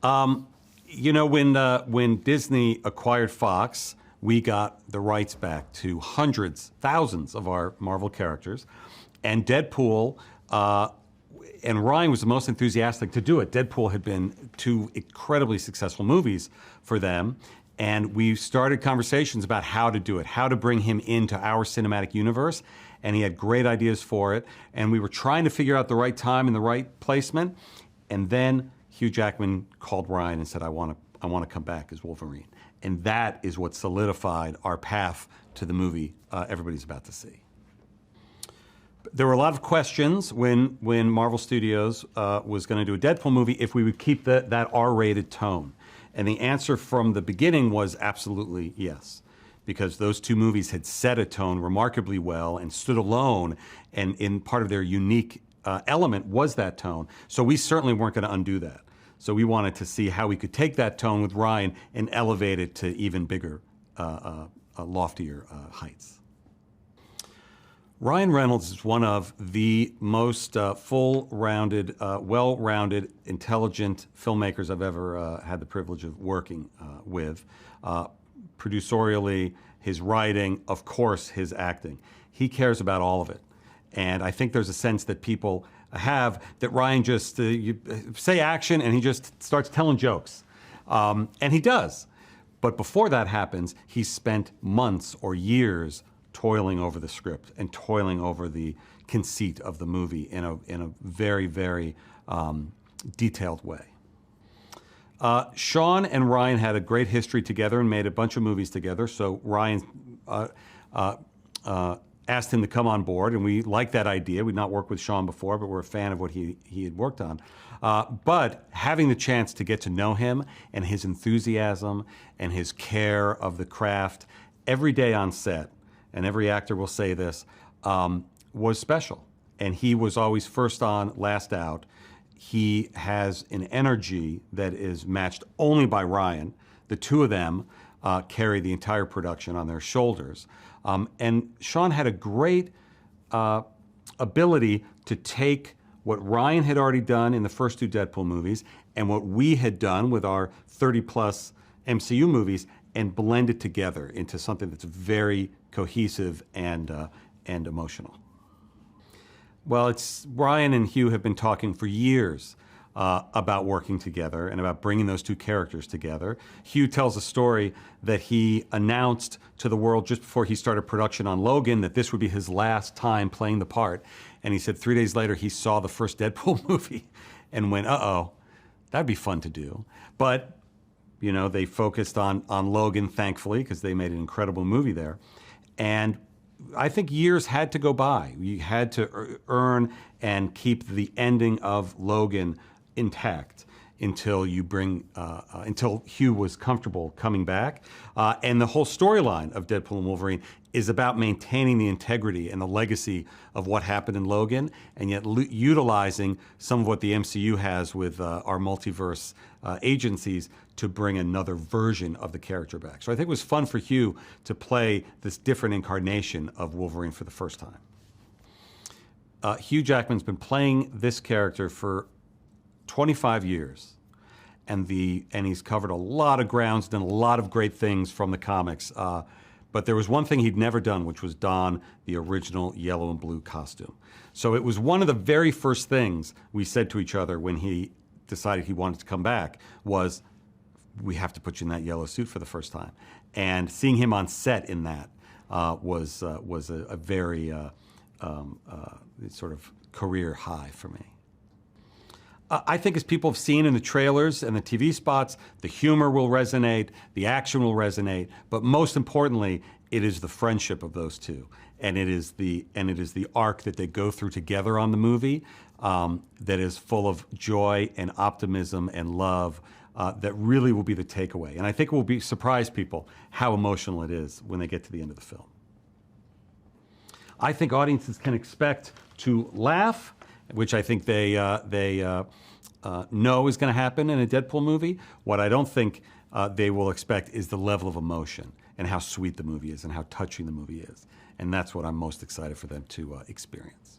You know, when Disney acquired Fox, we got the rights back to hundreds, thousands of our Marvel characters, and Deadpool. And Ryan was the most enthusiastic to do it. Deadpool had been two incredibly successful movies for them, and we started conversations about how to do it, how to bring him into our cinematic universe, and he had great ideas for it, and we were trying to figure out the right time and the right placement, and then Hugh Jackman called Ryan and said, I want to come back as Wolverine. And that is what solidified our path to the movie everybody's about to see. There were a lot of questions when Marvel Studios was going to do a Deadpool movie if we would keep that R-rated tone. And the answer from the beginning was absolutely yes, because those two movies had set a tone remarkably well and stood alone, and in part of their unique element was that tone. So we certainly weren't going to undo that. So we wanted to see how we could take that tone with Ryan and elevate it to even bigger, loftier heights. Ryan Reynolds is one of the most full-rounded, well-rounded, intelligent filmmakers I've ever had the privilege of working with. Producerially, his writing, of course, his acting. He cares about all of it. And I think there's a sense that people have that Ryan just, you say action and he just starts telling jokes. And he does. But before that happens, he spent months or years toiling over the script and toiling over the conceit of the movie in a very, very detailed way. Sean and Ryan had a great history together and made a bunch of movies together, so Ryan asked him to come on board, and we liked that idea. We'd not worked with Sean before, but we're a fan of what he had worked on. But having the chance to get to know him and his enthusiasm and his care of the craft every day on set, and every actor will say this, was special. And he was always first on, last out. He has an energy that is matched only by Ryan. The two of them carry the entire production on their shoulders. And Sean had a great ability to take what Ryan had already done in the first two Deadpool movies and what we had done with our 30-plus MCU movies and blend it together into something that's very cohesive and emotional. Well, Ryan and Hugh have been talking for years about working together and about bringing those two characters together. Hugh tells a story that he announced to the world just before he started production on Logan that this would be his last time playing the part. And he said 3 days later he saw the first Deadpool movie and went, uh-oh, that'd be fun to do. But you know, they focused on Logan, thankfully, because they made an incredible movie there. And I think years had to go by. You had to earn and keep the ending of Logan intact until until Hugh was comfortable coming back. And the whole storyline of Deadpool and Wolverine is about maintaining the integrity and the legacy of what happened in Logan, and yet utilizing some of what the MCU has with our multiverse agencies to bring another version of the character back. So I think it was fun for Hugh to play this different incarnation of Wolverine for the first time. Hugh Jackman's been playing this character for 25 years, and he's covered a lot of grounds, done a lot of great things from the comics. But there was one thing he'd never done, which was don the original yellow and blue costume. So it was one of the very first things we said to each other when he decided he wanted to come back was, we have to put you in that yellow suit for the first time. And seeing him on set in that was a very sort of career high for me. I think as people have seen in the trailers and the TV spots, the humor will resonate, the action will resonate, but most importantly, it is the friendship of those two. And it is the arc that they go through together on the movie that is full of joy and optimism and love that really will be the takeaway. And I think it will surprise people how emotional it is when they get to the end of the film. I think audiences can expect to laugh, which I think they know is going to happen in a Deadpool movie. What I don't think they will expect is the level of emotion and how sweet the movie is and how touching the movie is. And that's what I'm most excited for them to experience.